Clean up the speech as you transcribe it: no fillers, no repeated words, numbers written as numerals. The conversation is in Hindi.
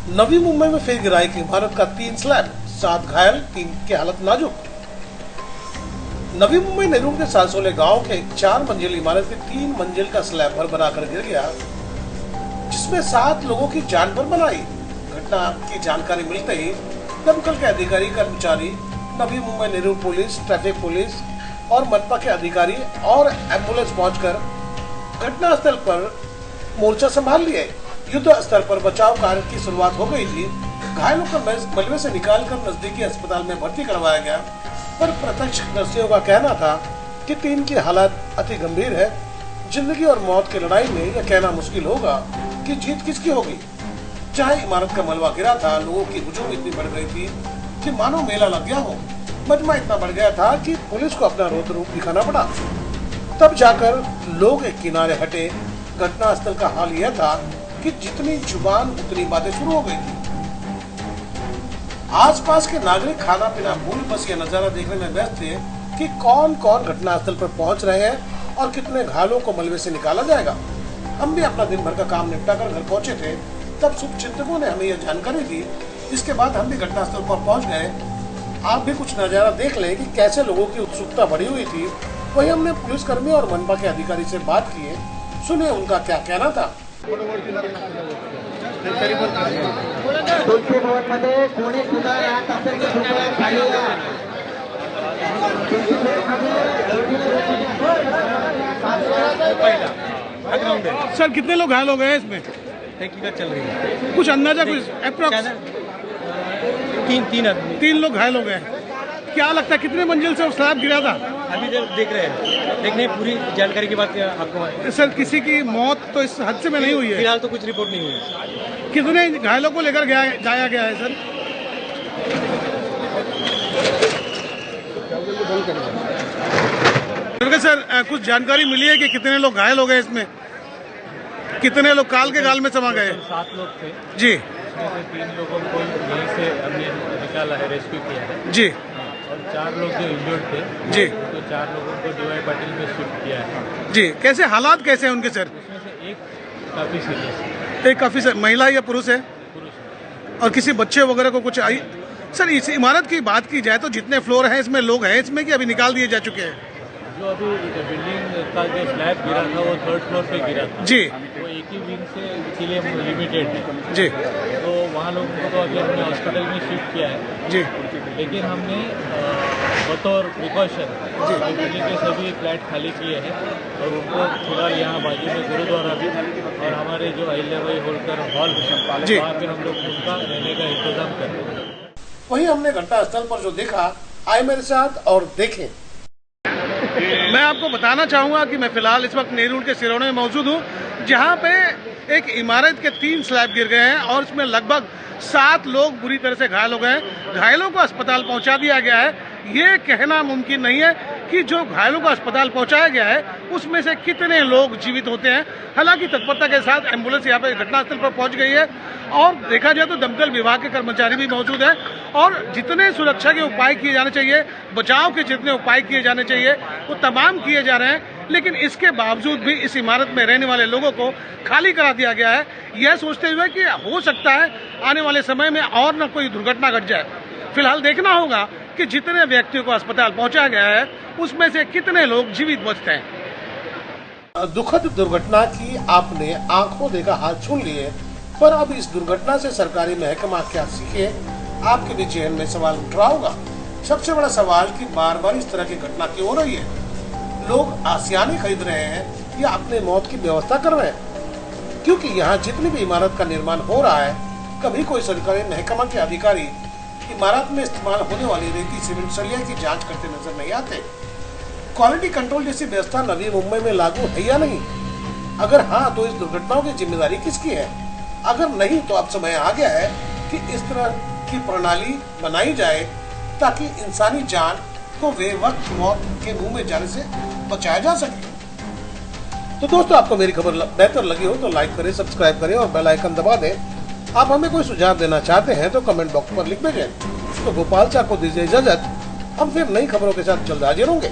नवी मुंबई में फिर गिरा एक इमारत का 3 स्लैब, 7 घायल, 3 की हालत नाजुक। नवी मुंबई नेहरू के सालसोले गांव के 4 मंजिल इमारत के 3 मंजिल का स्लैब पर बनाकर गिर गया, जिसमें 7 लोगों की जान पर बनाई। घटना की जानकारी मिलते ही दमकल के अधिकारी कर्मचारी, Navi Mumbai Nehru police, traffic police और मनपा के अधिकारी और एम्बुलेंस पहुंचकर घटनास्थल पर मोर्चा संभाल लिए। युद्ध स्तर पर बचाव कार्य की शुरुआत हो गई थी। घायलों को मलबे से निकालकर नजदीकी अस्पताल में भर्ती करवाया गया, पर प्रत्यक्षदर्शियों का कहना था कि 3 की हालत अति गंभीर है। जिंदगी और मौत की लड़ाई में यह कहना मुश्किल होगा कि जीत किसकी होगी। चाहे इमारत का मलबा गिरा था, लोगों की हुजूम इतनी बढ़ गई थी कि मानो मेला लग गया हो। मजमा इतना बढ़ गया था कि पुलिस को अपना रौद्र रूप दिखाना पड़ा। तब जाकर लोग एक किनारे हटे। घटनास्थल का हाल यह था कि जितनी जुबान उतनी बातें शुरू हो गई थी। आसपास के नागरिक खाना पीना भूल बस ये नजारा देखने में व्यस्त थे कि कौन कौन घटनास्थल पर पहुंच रहे हैं और कितने घायलों को मलबे से निकाला जाएगा। हम भी अपना दिन भर का काम निपटा कर घर पहुंचे थे, तब शुभचिंतकों ने हमें यह जानकारी दी। इसके बाद हम भी घटनास्थल पर पहुंच गए। आप भी कुछ नजारा देख लें कि कैसे लोगों की उत्सुकता बढ़ी हुई थी। वही हमने पुलिसकर्मी और मनपा के अधिकारी से बात की। सुनिए उनका क्या कहना था। तुलसी भवन मध्ये कोणी सुद्धा राहत असेल की कृपया खाली या। सर कितने लोग घायल हो गए इसमें? तहकीकात चल रही है। कुछ अंदाजा, कुछ अप्रॉक्स? तीन लोग घायल हो गए। क्या लगता है कितने मंजिल से स्लैब गिरा था? अभी जब देख रहे हैं, देखने पूरी जानकारी के बाद आपको। सर किसी की मौत तो इस हादसे में नहीं हुई है? फिलहाल तो कुछ रिपोर्ट नहीं हुई। कितने घायलों को लेकर जाया गया है सर? सर कुछ जानकारी मिली है कि कितने लोग घायल हो गए इसमें? कितने लोग काल के गाल में समा गए? 7 लोग थे जी। इसमें से 3 लोगों को यहीं से हमने निकाला है, रेस्क्यू किया है जी। और 4 लोग जो इंजर्ड थे जी, तो 4 लोगों को डीवाई पाटिल में शिफ्ट किया है। जी। कैसे हालात कैसे हैं उनके सर? उसमें से एक काफी सीरियस है। एक काफी सर, महिला या पुरुष है? पुरुष। और किसी बच्चे वगैरह को कुछ आई? सर इस इमारत की बात की जाए तो जितने फ्लोर हैं इसमें लोग हैं इसमें कि अभी निकाल दिए जा चुके हैं? जो अभी बिल्डिंग का जो स्लैब गिरा था वो 3rd फ्लोर पे गिरा था जी। वो एक ही विंग से इसीलिए लिमिटेड है जी। तो वहाँ लोगों को तो अभी हमने हॉस्पिटल में शिफ्ट किया है जी। लेकिन हमने बतौर प्रिकॉशन जो बिल्डिंग के सभी फ्लैट खाली किए हैं और उनको फिलहाल यहाँ बाजू में गुरुद्वारा भी और हमारे जो अहिल्याबाई होलकर हॉल वहाँ पे हम लोग उनका रहने का इंतजाम कर रहे हैं। वही हमने घटनास्थल पर जो देखा, आए मेरे साथ और देखें। मैं आपको बताना चाहूंगा कि मैं फिलहाल इस वक्त नेहरू के सिरौने में मौजूद हूं, जहां पे एक इमारत के 3 स्लैब गिर गए हैं और इसमें लगभग 7 लोग बुरी तरह से घायल हो गए हैं। घायलों को अस्पताल पहुंचा दिया गया है। ये कहना मुमकिन नहीं है कि जो घायलों को अस्पताल पहुंचाया गया है उसमें से कितने लोग जीवित होते हैं। हालांकि तत्परता के साथ एम्बुलेंस यहाँ पे घटनास्थल पर पहुंच गई है और देखा जाए तो दमकल विभाग के कर्मचारी भी मौजूद हैं और जितने सुरक्षा के उपाय किए जाने चाहिए, बचाव के जितने उपाय किए जाने चाहिए वो तमाम किए जा रहे हैं। लेकिन इसके बावजूद भी इस इमारत में रहने वाले लोगों को खाली करा दिया गया है, यह सोचते हुए कि हो सकता है आने वाले समय में और न कोई दुर्घटना घट जाए। फिलहाल देखना होगा कि जितने व्यक्तियों को अस्पताल पहुंचाया गया है उसमें से कितने लोग जीवित बचते हैं। दुखद दुर्घटना की आपने आंखों देखा हाथ छून लिए, पर अब इस दुर्घटना से सरकारी महकमा क्या सीखे? आपके भी जहन में सवाल उठ रहा होगा। सबसे बड़ा सवाल कि बार बार इस तरह की घटना क्यों हो रही है? लोग आसियाने खरीद रहे हैं या अपने मौत की व्यवस्था कर रहे हैं? क्योंकि यहाँ जितनी भी इमारत का निर्माण हो रहा है, कभी कोई सरकारी महकमा के अधिकारी इमारत में इस्तेमाल होने वाली रेती सीमेंट सरिया की जांच करते नजर नहीं आते। क्वालिटी कंट्रोल जैसी व्यवस्था नवी मुंबई में लागू है या नहीं? अगर हाँ तो इस दुर्घटनाओं की जिम्मेदारी किसकी है? अगर नहीं तो अब समय आ गया है कि इस तरह की प्रणाली बनाई जाए ताकि इंसानी जान को बेवक्त मौत के मुंह में जाने से बचाया जा सके। तो दोस्तों, आपको मेरी खबर बेहतर लगी हो तो लाइक करें, सब्सक्राइब करें और बेल आइकन दबा दें। आप हमें कोई सुझाव देना चाहते हैं तो कमेंट बॉक्स पर लिख भेजें। तो गोपाल चार को दीजिए इजाजत। हम फिर नई खबरों के साथ जल्द हाजिर होंगे।